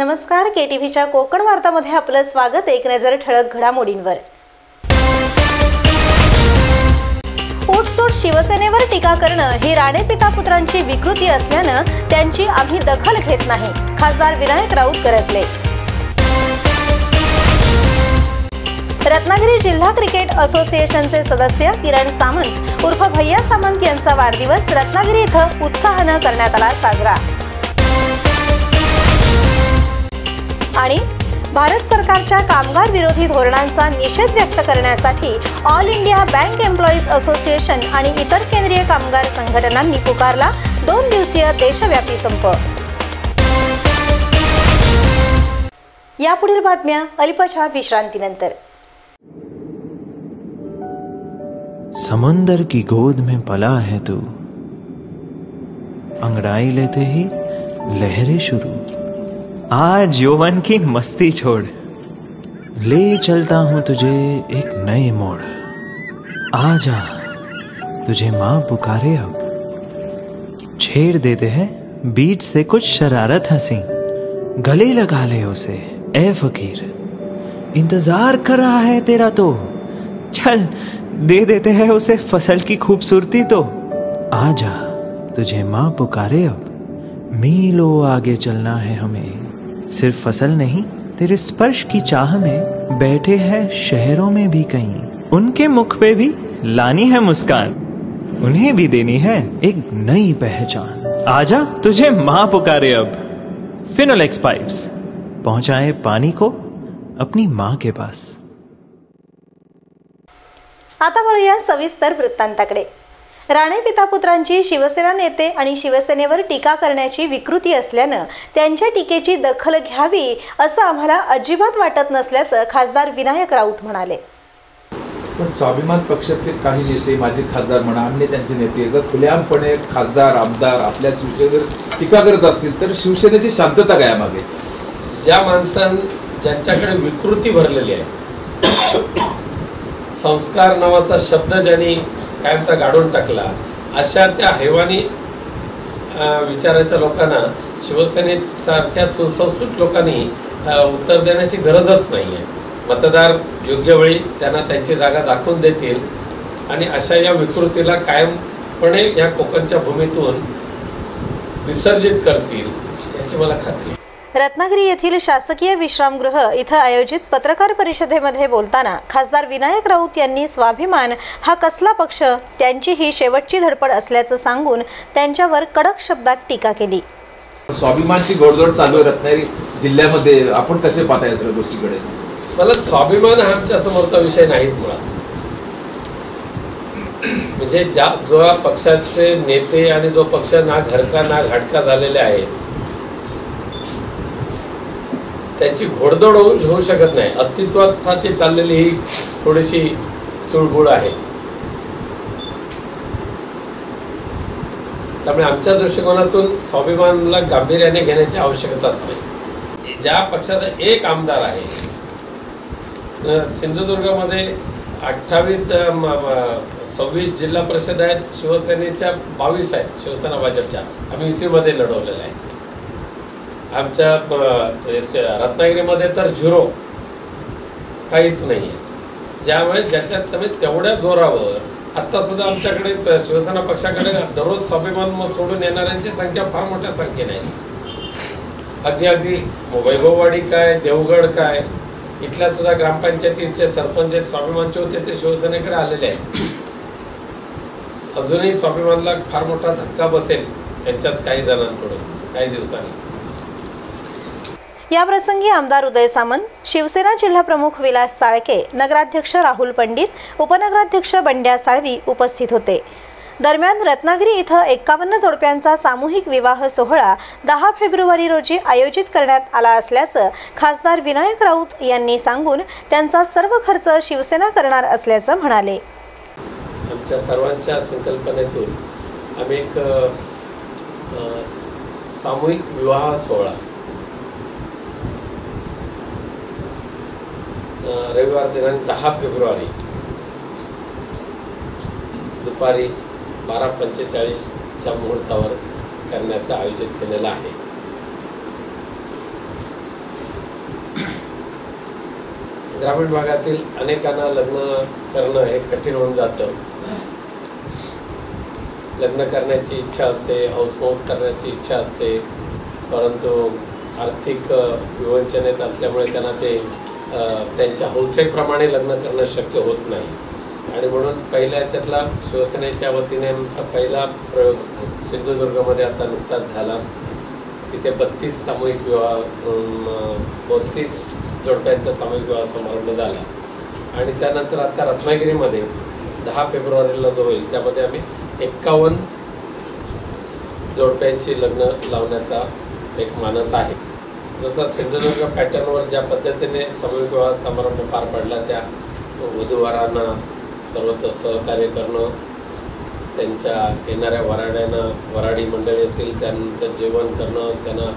नमस्कार, केटीव्हीच्या कोकण वार्तामध्ये आपलं स्वागत। एक नजर ठळक घडामोडींवर। पोटसोट शिवसेनेवर टीका करणं ही राणे पिता पुत्रांची विकृती असल्यानं त्यांची आम्ही दखल घेत नाही, खासदार विनायक राऊत गरजले। रत्नागिरी जिल्हा क्रिकेट असोसिएशनचे सदस्य किरण सामंत उर्फ भैया सामंत यांचा वाढदिवस रत्नागिरी इथं उत्साहानं करण्यात आला साजरा। आणि भारत सरकारच्या कामगार विरोधी धोरणांचा निषेध व्यक्त करण्यासाठी all India bank employees association आणि इतर केंद्रीय कामगार संघटनांनी पुकारला 2 दिवसीय देशव्यापी संप। यापुढील बातम्या अल्पशा विश्रांतीनंतर। समंदर की गोद में पला है तू, अंगड़ाई लेते ही लहरें शुरू। आज यौवन की मस्ती छोड़, ले चलता हूं तुझे एक नए मोड़। आजा तुझे माँ पुकारे अब, छेड़ देते हैं बीच से कुछ शरारत हंसी। गले लगा ले उसे ए फकीर, इंतजार कर रहा है तेरा तो। चल दे देते हैं उसे फसल की खूबसूरती तो। आजा तुझे माँ पुकारे अब, मीलों आगे चलना है हमें। सिर्फ फसल नहीं, तेरे स्पर्श की चाह में बैठे हैं शहरों में भी कहीं। उनके मुख पे भी लानी है मुस्कान, उन्हें भी देनी है एक नई पहचान। आजा तुझे माँ पुकारे अब। फिनोलेक्स पाइप्स पहुंचाए पानी को अपनी माँ के पास। आता वळूया सविस्तर वृत्तांताकडे। राणे पिता पुत्रांची शिवसेना नेते आणि शिवसेनेवर टीका करण्याची विकृती असल्यानं त्यांच्या टीकेची दखल घ्यावी असं आम्हाला अजिबात वाटत नसल्याचं खासदार विनायक राऊत म्हणाले। पण स्वाभिमान पक्षाचे काही नेते, माजी खासदार म्हणा, अन्य त्यांचे नेते जर खुलेआमपणे खासदार आमदार आपल्या शिवसेनेवर टीका करत असतील तर शिवसेनेची शांतता काय मागे? ज्या ज्यांच्याकडे विकृती भरलेली आहे, संस्कार नावाचा शब्द ज्यांनी कायमचा गाडून टाकला, अशा त्या हैवानी विचाराच्या लोकांना शिवसेनेसारख्या सुसंस्कृत लोकांनी उत्तर देण्याची गरजच नाही आहे। मतदार योग्य वेळी त्यांना त्यांची जागा दाखवून देतील आणि अशा या विकृतीला कायमपणे या कोकणच्या भूमीतून विसर्जित करतील याची मला खात्री आहे। रत्नागिरी येथील शासकीय विश्रामगृह इथं आयोजित पत्रकार परिषदेमध्ये बोलताना खासदार विनायक राऊत यांनी स्वाभिमान हा कसला पक्ष, त्यांची ही शेवटची धडपड असल्याचं सांगून त्यांच्यावर कडक शब्दात टीका केली। स्वाभिमानची घोडदौड चालू आहे रत्नागिरी जिल्ह्यामध्ये, आपण कसे पाहताय या सगळ्या गोष्टीकडे? मला स्वाभिमान हा आमच्या समोरचा विषय नाहीच मुळात। म्हणजे जो पक्षाचे नेते आणि जो पक्ष ना घरका ना घाटका झालेले आहेत त्यांची घोडदौड होऊ शकत नाही। अस्तित्वासाठी चाललेली ही थोडीशी चुळबुळ आहे। त्यामुळे आमच्या दृष्टिकोनातून स्वाभिमानाला गांभीर्याने घेण्याची आवश्यकताच नाही। ज्या पक्षाचा एक आमदार आहे, सिंधुदुर्गामध्ये 26 जिल्हा परिषद आहेत, शिवसेनेच्या 22 आहेत, शिवसेना भाजपच्या आम्ही युतीमध्ये लढवलेलं आहे। आमच्या रत्नागिरीमध्ये तर 0 काहीच नाही आहे। ज्यामुळे ज्याच्यात तुम्ही तेवढ्या जोरावर आत्तासुद्धा आमच्याकडे शिवसेना पक्षाकडे दररोज स्वाभिमान सोडून येणाऱ्यांची संख्या फार मोठ्या संख्येने आहे। अगदी वैभववाडी काय, देवगड काय, इथल्या सुद्धा ग्रामपंचायतीचे सरपंच स्वाभिमानचे होते ते शिवसेनेकडे आलेले आहेत। अजूनही स्वाभिमानला फार मोठा धक्का बसेल त्यांच्याच काही जणांकडून काही दिवसांनी। या प्रसंगी आमदार उदय सामंत, शिवसेना जिल्हा प्रमुख विलास चाळके, नगराध्यक्ष राहुल पंडित, उपनगराध्यक्ष बंड्या साळवी उपस्थित होते। दरम्यान रत्नागिरी इथं 51 जोडप्यांचा सामूहिक विवाह सोहळा 10 फेब्रुवारी रोजी आयोजित करण्यात आला असल्याचं खासदार विनायक राऊत यांनी सांगून त्यांचा सर्व खर्च शिवसेना करणार असल्याचं म्हणाले। आमच्या सर्वांच्या संकल्पनेतून आम्ही एक सामूहिक विवाह सोहळा रविवार दिनांक 10 फेब्रुवारी दुपारी 12:45च्या मुहूर्तावर करण्याचं आयोजित केलेलं आहे। ग्रामीण भागातील अनेकांना लग्न करणं हे कठीण होऊन जातं. लग्न करण्याची इच्छा असते, हौसमौस करण्याची इच्छा असते, परंतु आर्थिक विवंचनेत असल्यामुळे त्यांना ते त्यांच्या हौसेप्रमाणे लग्न करणं शक्य होत नाही. आणि म्हणून पहिल्या याच्यातला शिवसेनेच्या वतीने आमचा पहिला प्रयोग सिंधुदुर्गमध्ये आता नुकताच झाला. तिथे 32 सामूहिक विवाह 32 जोडप्यांचा सामूहिक विवाह समारंभ झाला. आणि त्यानंतर आता रत्नागिरीमध्ये 10 फेब्रुवारीला जो होईल त्यामध्ये आम्ही 51 जोडप्यांची लग्न लावण्याचा एक मानस आहे. जसा सिंधुदुर्ग पॅटर्नवर ज्या पद्धतीने सामूहिक विवाह समारंभ पार पडला, त्या वधूवरांना सर्वत्र सहकार्य करणं, त्यांच्या येणाऱ्या वराडी मंडळी असेल त्यांचं जेवण करणं, त्यांना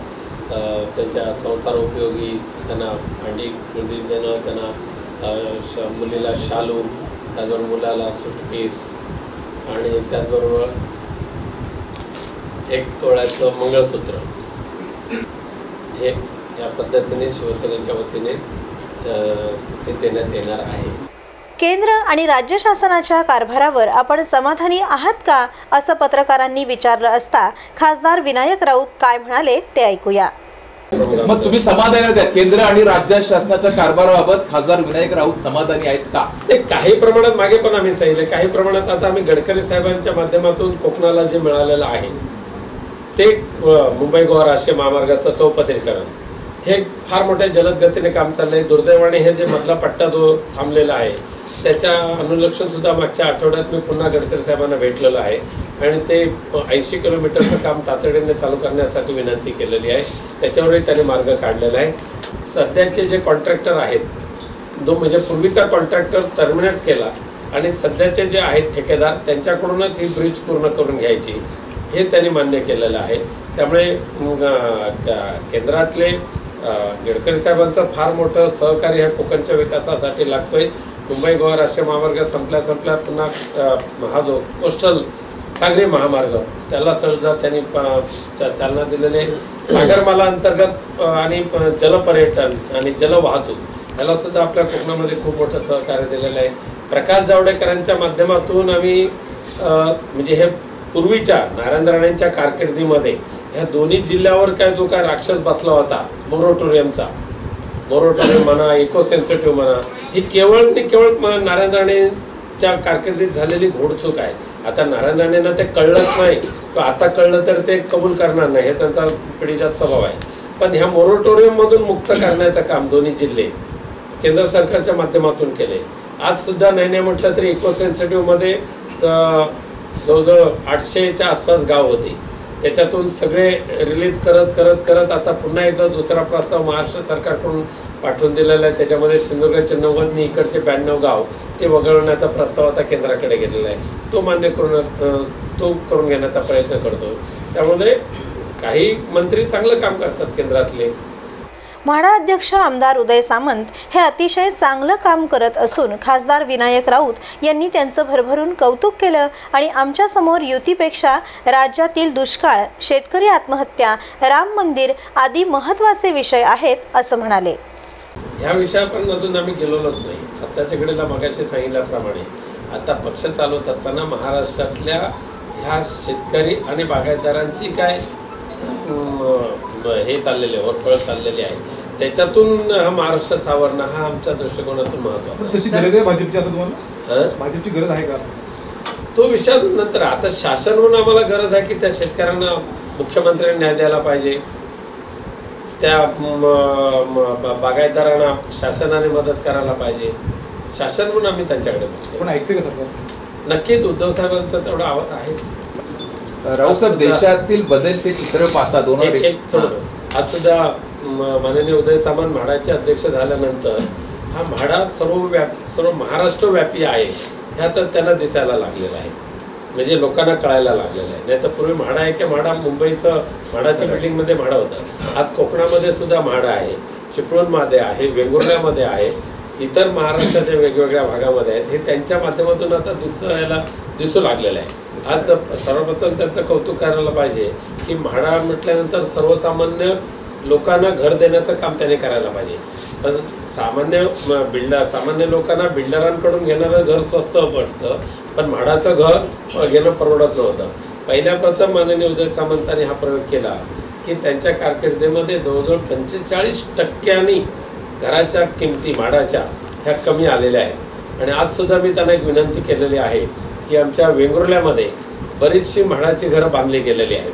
त्यांच्या संसारोपयोगी त्यांना भांडी कुंडी देणं, त्यांना मुलीला शालू, त्याचबरोबर मुलाला सूटकेस आणि त्याचबरोबर 1 तोळ्याचं मंगळसूत्र, हे या पद्धतीने शिवसेनेच्या वतीने ते देण्यात येणार आहे. केंद्र आणि राज्य शासनाच्या कारभारावर आपण समाधानी आहात का, असं पत्रकारांनी विचारलं असता खासदार विनायक राऊत काय म्हणाले ते ऐकूया. मग तुम्ही समाधानी आहात? केंद्र आणि राज्य शासनाच्या कारभाराबाबत खासदार विनायक राऊत समाधानी आहेत का? काही प्रमाणात मागे पण आम्ही सांगितले, काही प्रमाणात आता आम्ही गडकरी साहेबांच्या माध्यमातून कोकणाला जे मिळालेलं आहे ते मुंबई गोवा राष्ट्रीय महामार्गाचं चौपदरीकरण हे फार मोठ्या जलद गतीने काम चाललंय. दुर्दैवाने हे जे मधला पट्टा जो थांबलेला आहे त्याच्या अनुलक्षण सुद्धा मागच्या आठवड्यात मी पुन्हा गडकरी साहेबांना भेटलेलं आहे आणि ते 80 किलोमीटरचं काम तातडीने चालू करण्यासाठी विनंती केलेली आहे. त्याच्यावरही त्यांनी मार्ग काढलेला आहे. सध्याचे जे कॉन्ट्रॅक्टर आहेत म्हणजे पूर्वीचा कॉन्ट्रॅक्टर टर्मिनेट केला आणि सध्याचे जे आहेत ठेकेदार त्यांच्याकडूनच ही ब्रिज पूर्ण करून घ्यायची हे त्यांनी मान्य केलेलं आहे. त्यामुळे केंद्रातले गडकरी साहेबांचं फार मोठं सहकार्य हे कोकणच्या विकासासाठी लागतोय. मुंबई गोवा राष्ट्रीय महामार्ग संपल्या पुन्हा हा जो कोस्टल सागरी महामार्ग त्याला सहजा त्यांनी चालना दिलेली आहे. सागरमाला अंतर्गत आणि जलपर्यटन आणि जलवाहतूक याला सुद्धा आपल्या कोकणामध्ये खूप मोठं सहकार्य दिलेलं आहे. प्रकाश जावडेकरांच्या माध्यमातून आम्ही म्हणजे हे पूर्वीच्या नारायण राणेंच्या कारकिर्दीमध्ये ह्या दोन्ही जिल्ह्यावर जो काय राक्षस बसला होता मोरोटोरियम म्हणा, इको सेन्सिटिव्ह म्हणा, ही केवळ नारायण राणेंच्या कारकिर्दीत झालेली घोडचूक आहे. आता नारायण राणेंना ते कळलंच नाही, आता कळलं तर ते कबूल करणार नाही, हे त्यांचा पिढीजात स्वभाव आहे. पण ह्या मोरोटोरियममधून मुक्त करण्याचं काम दोन्ही जिल्हे केंद्र सरकारच्या माध्यमातून केले. आज सुद्धा नाही म्हटलं तरी इको सेन्सिटिव्हमध्ये जवळजवळ 800च्या आसपास गाव होते. त्याच्यातून सगळे रिलीज करत आता पुन्हा एकदा दुसरा प्रस्ताव महाराष्ट्र सरकारकडून पाठवून दिलेला आहे. त्याच्यामध्ये सिंधुदुर्गचे 90 इकडचे 92 गाव ते वगळण्याचा प्रस्ताव आता केंद्राकडे घेतलेला आहे. तो मान्य करून घेण्याचा प्रयत्न करतो. त्यामुळे काही मंत्री चांगलं काम करतात केंद्रातले. म्हाडा अध्यक्ष आमदार उदय सामंत हे अतिशय चांगलं काम करत असून खासदार विनायक राऊत यांनी त्यांचं भरभरून कौतुक केलं आणि आमच्या समोर युतीपेक्षा राज्यातील दुष्काळ, शेतकरी आत्महत्या, राम मंदिर आदी महत्त्वाचे विषय आहेत असं म्हणाले. ह्या विषयापर्यंत अजून आम्ही गेलोच नाही. आत्ताच्या घडीला मगाशी सांगितल्याप्रमाणे आता पक्ष चालवत असताना महाराष्ट्रातल्या ह्या शेतकरी आणि बागायतदारांची काय हे चाललेले होरपळ चाललेली आहे, त्याच्यातून हा महाराष्ट्र सावरणं हा आमच्या दृष्टिकोनातून महत्त्वाचा. तशी गरज आहे भाजपची आता तुम्हाला? भाजपची गरज आहे का? तो विषय नंतर. आता शासन म्हणून आम्हाला गरज आहे की त्या शेतकऱ्यांना मुख्यमंत्र्यांनी न्याय द्यायला पाहिजे, त्या बागायतदारांना शासनाने मदत करायला पाहिजे. शासन म्हणून आम्ही त्यांच्याकडे बघतो. पण ऐकते का सरकार? नक्कीच उद्धव साहेबांचं तेवढं आवाज आहेच. राऊसाहेब, देशातील बदलते चित्र पाहता आज सुद्धा माननीय उदय सामंत म्हाडाचे अध्यक्ष झाल्यानंतर हा म्हाडा सर्व महाराष्ट्र व्यापी आहे हे आता त्यांना दिसायला लागलेलं आहे. म्हणजे लोकांना कळायला लागलेलं आहे. नाही तर पूर्वी म्हाडा आहे की म्हाडा मुंबईचं म्हाडाच्या बिल्डिंगमध्ये म्हाडा होता. आज कोकणामध्ये सुद्धा म्हाडा आहे, चिपळूणमध्ये आहे, वेंगुर्ल्यामध्ये आहे, इतर महाराष्ट्राच्या वेगवेगळ्या भागामध्ये आहेत. हे त्यांच्या माध्यमातून आता दिसू लागलेलं आहे. आज सर्वप्रथम त्यांचं कौतुक करायला पाहिजे की म्हाडा म्हटल्यानंतर सर्वसामान्य लोकांना घर देण्याचं काम त्याने करायला पाहिजे. पण सामान्य लोकांना बिल्डरांकडून घेणारं घर स्वस्त पडतं, पण म्हाडाचं घर घेणं परवडत नव्हतं. पहिल्या प्रथम माननीय उदय सामंतांनी हा प्रयोग केला की त्यांच्या कारकिर्दीमध्ये जवळजवळ 45% घराच्या किमती म्हाडाच्या ह्या कमी आलेल्या आहेत. आणि आजसुद्धा मी त्यांना एक विनंती केलेली आहे की आमच्या वेंगुर्ल्यामध्ये बरीचशी म्हाडाची घरं बांधली गेलेली आहेत.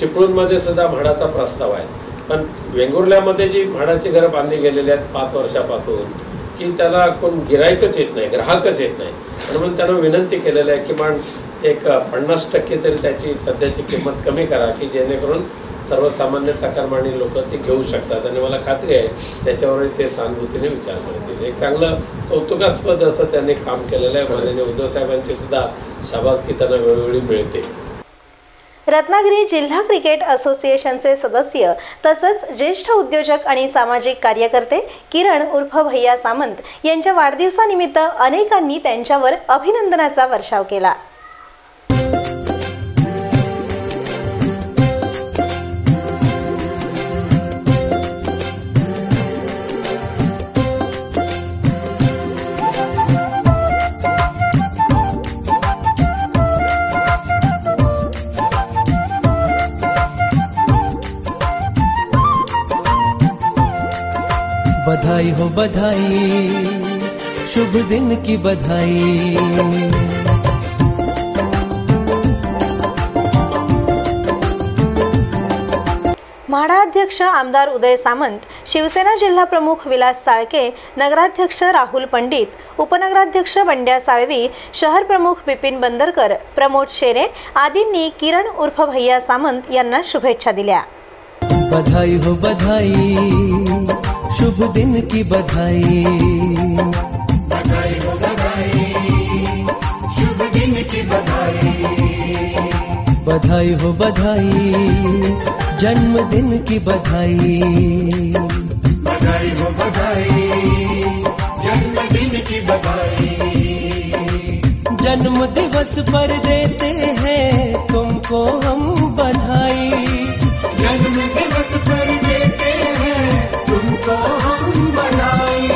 चिपळूणमध्ये सुद्धा म्हाडाचा प्रस्ताव आहे, पण वेंगुर्ल्यामध्ये जी म्हाडाची घरं बांधली गेलेली आहेत 5 वर्षापासून की त्याला कोण गिरायकच येत नाही, ग्राहकच येत नाही. आणि म्हणून त्यांना विनंती केलेली आहे किमान एक 50% तरी त्याची सध्याची किंमत कमी करा की जेणेकरून सर्वसामान्य चाकरमानी लोक ते घेऊ शकतात. आणि मला खात्री आहे त्याच्यावरही ते सहानुभूतीने विचार करतील. एक चांगलं कौतुकास्पद असं त्यांनी काम केलेलं आहे. माननीय उद्धव साहेबांची सुद्धा शाबासकी त्यांना वेळोवेळी मिळते. रत्नागिरी जिल्हा क्रिकेट असोसिएशनचे सदस्य तसंच ज्येष्ठ उद्योजक आणि सामाजिक कार्यकर्ते किरण उर्फ भैया सामंत यांच्या वाढदिवसानिमित्त अनेकांनी त्यांच्यावर अभिनंदनाचा वर्षाव केला. बधाई हो बधाई, शुभ दिन की बधाई. म्हाडा अध्यक्ष आमदार उदय सामंत, शिवसेना जिल्हा प्रमुख विलास साळके, नगराध्यक्ष राहुल पंडित, उपनगराध्यक्ष बंड्या साळवी, शहर प्रमुख बिपिन बंदरकर, प्रमोद शेरे आदींनी किरण उर्फ भैया सामंत यांना शुभेच्छा दिल्या. बधाई हो बधाई, शुभ दिन की बधाई. बधाई हो बधाई, शुभ दिन की बधाई. बधाई हो बधाई, जन्मदिन की बधाई. बधाई हो बधाई, जन्मदिन की बधाई. जन्म दिवस पर देते हैं तुमको हम बधाई. जन्म दिवस पर देते हैं तुमको हम बधाई.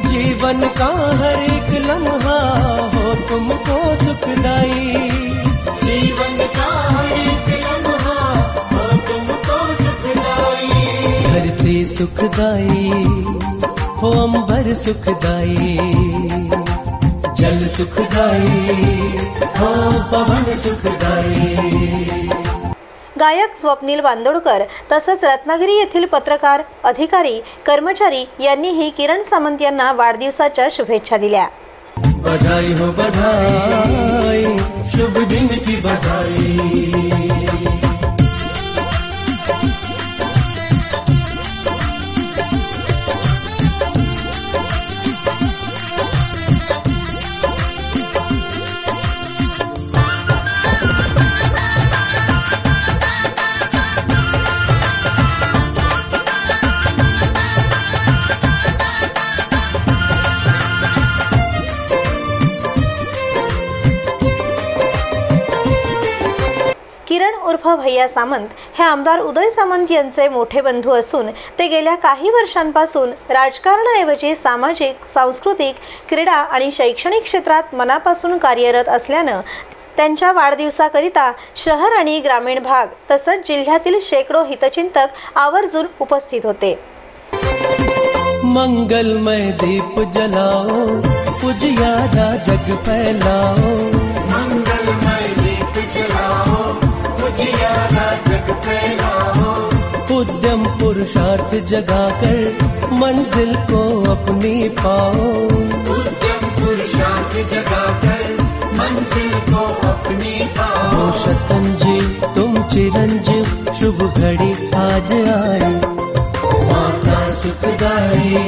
जीवन का हर एक लम्हा हो तुमको सुखदाई. जीवन का हर एक लम्हा हो तुमको सुखदाई. धरती सुखदाई हो अंबर सुखदाई. जल सुखदाई हो पवन सुखदाई. गायक स्वप्नील बांदोडकर तसंच रत्नागिरी येथील पत्रकार, अधिकारी, कर्मचारी यांनीही किरण सामंत यांना वाढदिवसाच्या शुभेच्छा दिल्या. बधाई हो बधाई, शुभ दिन की बधाई. किरण उर्फ भैया सामंत हे आमदार उदय सामंत यांचे मोठे बंधू असून ते गेल्या काही वर्षांपासून राजकारणाऐवजी सामाजिक, सांस्कृतिक, क्रीडा आणि शैक्षणिक क्षेत्रात मनापासून कार्यरत असल्यानं त्यांच्या वाढदिवसाकरिता शहर आणि ग्रामीण भाग तसंच जिल्ह्यातील शेकडो हितचिंतक आवर्जून उपस्थित होते. मंगलमय दीप जलाओ, उजियारा जग फैलाओ. मंगलमय दीप जलाओ, उजियारा जग फैलाओ. उद्यम पुरुषार्थ जगाकर मंजिल को अपनी पाओ. उद्यम पुरुषार्थ जगाकर मंजिल को अपनी पाओ. हो शतंजीव तुम चिरंजीव, शुभ घड़ी आज आई. माता सुखदाई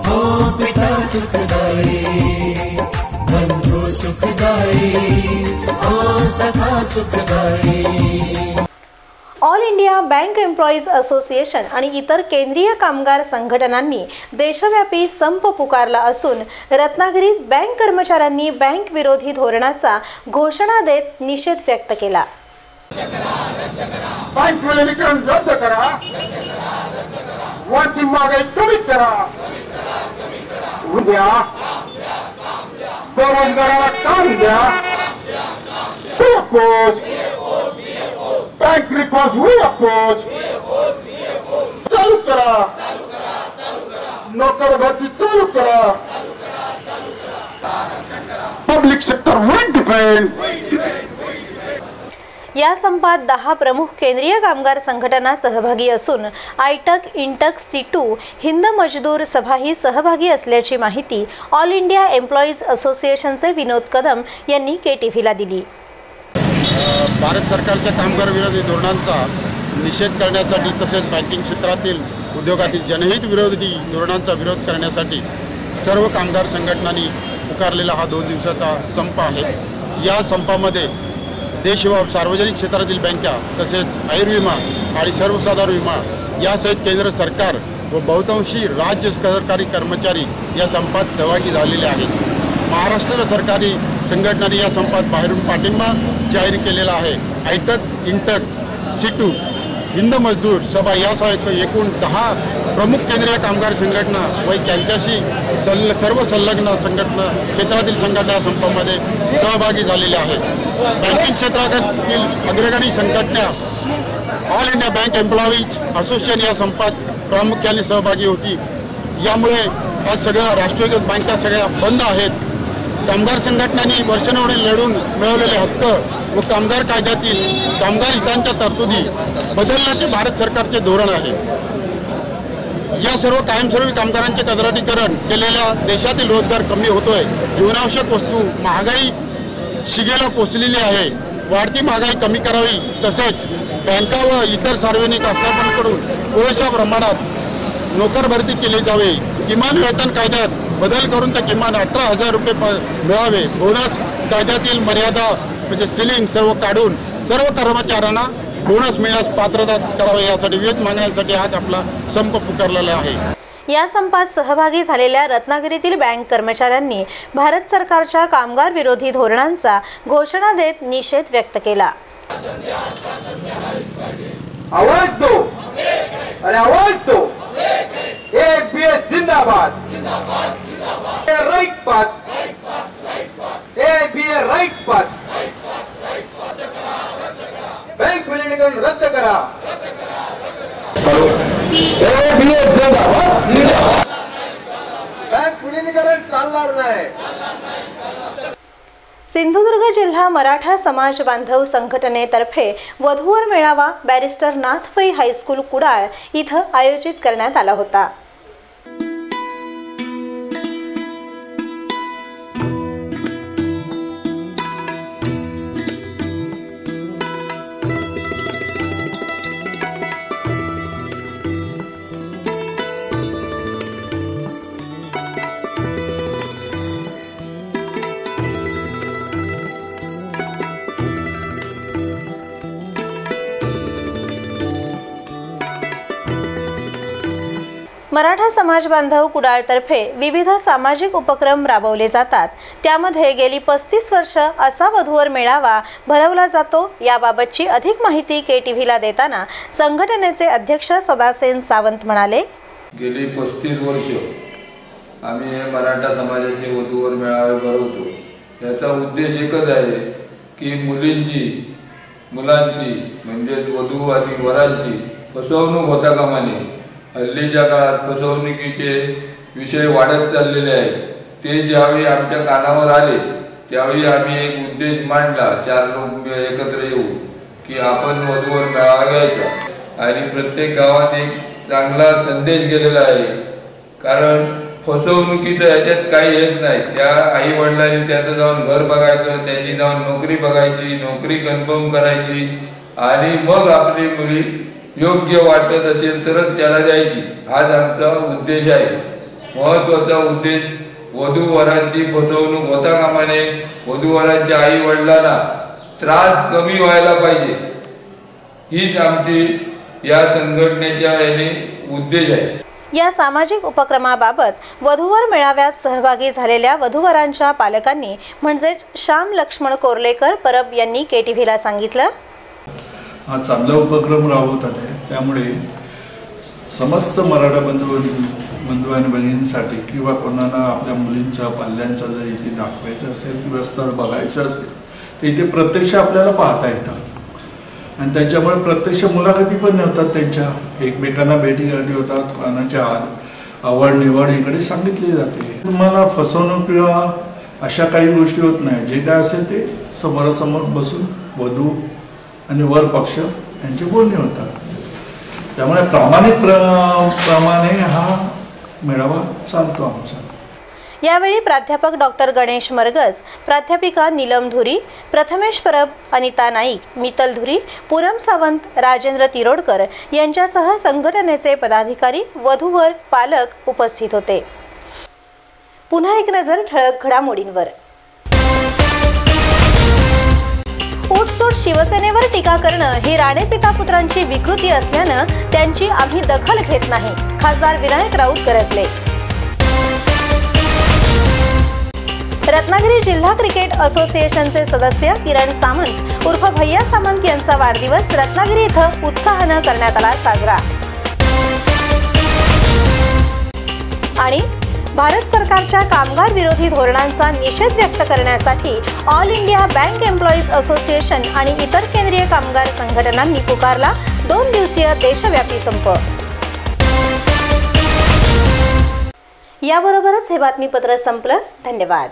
हो पिता सुखदाई. बंधु सुखदाई हो सखा सुखदाई. All India bank employees association आणि इतर केंद्रीय कामगार संघटनांनी देशव्यापी संप पुकारला असून रत्नागिरीत बँक कर्मचाऱ्यांनी बँक विरोधी धोरणाचा घोषणा देत निषेध व्यक्त केला. बँक विलीनीकरण रद्द करा, वाढती महागाई कमी करा, उद्या बेरोजगाराला काम द्या, बँक रिपोर्ट वी अपोज चालू करा, नोकर भरती चालू करा, पब्लिक सेक्टर विल डिपेंड। या संपात 10 प्रमुख केंद्रीय कामगार संघटना सहभागी असून आयटक, इंटक, C2 हिंद मजदूर सभाही सहभागी असल्याची माहिती ऑल इंडिया एम्प्लॉईज असोसिएशनचे विनोद कदम यांनी KTVला दिली। भारत सरकारच्या कामगार विरोधी धोरणांचा निषेध करण्यासाठी तसेच बँकिंग क्षेत्रातील उद्योगातील जनहित विरोधी धोरणांचा विरोध करण्यासाठी सर्व कामगार संघटनांनी पुकारलेला हा 2 दिवसाचा संप आहे। या संपामध्ये देश व सार्वजनिक क्षेत्रातील बँका तसेच आयुर्विमा आणि सर्वसाधारण विमा यासहित केंद्र सरकार व बहुतांशी राज्य सरकारी कर्मचारी या संपात सहभागी झालेले आहेत। महाराष्ट्र सरकारी संघटनांनी या संपात बाहेरून पाठिंबा जाहीर केलेला आहे। आयटक, इंटक, C2 हिंद मजदूर सभा यासह एकूण 10 प्रमुख केंद्रीय कामगार संघटना व त्यांच्याशी सर्व संलग्न संघटना क्षेत्रातील संघटना या संपामध्ये सहभागी झालेल्या आहेत। बँकिंग क्षेत्रातील अग्रगणी संघटना all India bank employees association या संपात प्रामुख्याने सहभागी होती। यामुळे आज सगळ्या राष्ट्रीयकृत बँका सगळ्या बंद आहेत। कामगार संघटनांनी वर्षानुवर्षे लढून मिळवलेले हक्क व कामगार कायद्यातील कामगार हितांच्या तरतुदी बदलण्याचे भारत सरकारचे धोरण आहे। या सर्व कायमस्वरूपी कामगारांचे कंत्राटीकरण केलेल्या देशातील रोजगार कमी होतोय। जीवनावश्यक वस्तू महागाई शिगेला पोचलेली आहे। वाढती महागाई कमी करावी तसेच बँका व इतर सार्वजनिक आस्थापनांकडून पुरेशा प्रमाणात नोकर भरती केली जावी। किमान वेतन कायद्यात बदल करून ते किमान 18,000 रुपये मिळावे। बोनस कायद्यातील मर्यादा म्हणजे सिलिंग सर्व काढून सर्व कर्मचाऱ्यांना बोनस मिळण्यास पात्रता करावी यासाठी विविध मागण्यांसाठी आज आपला संप पुकारलेला आहे। या संपात सहभागी झालेल्या रत्नागिरीतील बँक कर्मचाऱ्यांनी भारत सरकारच्या कामगार विरोधी धोरणांचा घोषणा देत निषेध व्यक्त केला। आवाज दो, अरे आवाज दो, एक BS जिंदाबाद, राइट पाथ, एक BS राइट पाथ, बँक विलीनीकरण रद्द करा, एक BS जिंदाबाद, बँक विलीनीकरण चालणार नाही। सिंधुदुर्ग जिल्हा मराठा समाज बांधव संघटनेतर्फे वधूवर मेळावा बॅरिस्टर नाथ पै हायस्कूल कुडाळ इथं आयोजित करण्यात आला होता। मराठा समाज बांधव कुडाळतर्फे विविध सामाजिक उपक्रम राबवले जातात। त्यामध्ये गेली 35 वर्ष असा वधूवर मेळावा भरवला जातो। याबाबतची अधिक माहिती KTVला देताना संघटनेचे अध्यक्ष सदासेन सावंत म्हणाले, गेली 35 वर्ष आम्ही मराठा समाजाचे वधूवर मेळावे भरवतो। याचा उद्देश एकच आहे की मुलांची म्हणजे वधू आणि वरांची फसवणूक होता कामा नये। हल्लीच्या काळात फसवणुकीचे विषय वाढत चाललेले आहेत। ते ज्यावेळी आमच्या कानावर आले त्यावेळी आम्ही एक उद्देश मांडला, 4 लोक एकत्र येऊन की आपण वधूवर मेळावा घ्यायचा आणि प्रत्येक गावात एक चांगला संदेश गेलेला आहे। कारण फसवणुकीचं याच्यात काही येत नाही। त्या आई वडिलांनी त्याचं जाऊन घर बघायचं, त्यांनी जाऊन नोकरी बघायची, नोकरी कन्फर्म करायची आणि मग आपली मुली योग्य वाटत असेल तरच त्याला द्यायची। हाच आमचा उद्देश आहे। महत्वाचा उद्देश वधू वरांची फसवणूक होता कामा नये। वधू वरांच्या आई वडिलांना त्रास कमी व्हायला पाहिजे, हीच आमची या संघटनेच्या उद्देश आहे। या सामाजिक उपक्रमाबाबत वधूवर मेळाव्यात सहभागी झालेल्या वधूवरांच्या पालकांनी म्हणजेच श्याम लक्ष्मण कोर्लेकर परब यांनी KTVला सांगितलं, हा चांगला उपक्रम राबवतात आहे. त्यामुळे समस्त मराठा बंधू आणि भगिनींसाठी किंवा कोणाला आपल्या मुलींचा पाल्यांचा जर इथे दाखवायचं असेल किंवा स्थळ बघायचं असेल तर इथे प्रत्यक्ष आपल्याला पाहता येतात आणि त्याच्यामुळे प्रत्यक्ष मुलाखती पण होतात, त्यांच्या एकमेकांना भेटी गाठी होतात, कोणाच्या आवड निवड इकडे सांगितली जाते. तुम्हाला फसवणूक किंवा अशा काही गोष्टी होत नाही. जे काय असेल ते समोरासमोर बसून वधू आणि वर पक्ष यांचे बोलणे होतात. त्यामुळे प्रामाणे हा मेळावा चालतो आमचा. यावेळी प्राध्यापक डॉक्टर गणेश मरगज, प्राध्यापिका नीलम धुरी, प्रथमेश परब, अनिता नाईक, मितल धुरी, पूनम सावंत, राजेंद्र तिरोडकर यांच्यासह संघटनेचे पदाधिकारी, वधूवर, पालक उपस्थित होते. पुन्हा एक नजर ठळक घडामोडींवर. उठसूट शिवसेनेवर टीका करणं ही राणे पितापुत्रांची विकृती असल्यानं त्यांची आम्ही दखल घेत नाही, खासदार विनायक राऊत गरजले. रत्नागिरी जिल्हा क्रिकेट असोसिएशनचे सदस्य किरण सामंत उर्फ भैया सामंत यांचा वाढदिवस रत्नागिरी इथं उत्साहानं करण्यात आला साजरा. आणि भारत सरकारच्या कामगार विरोधी धोरणांचा निषेध व्यक्त करण्यासाठी all India bank employees association आणि इतर केंद्रीय कामगार संघटनांनी पुकारला 2 दिवसीय देशव्यापी संप. याबरोबरच हे बातमीपत्र संपलं. धन्यवाद.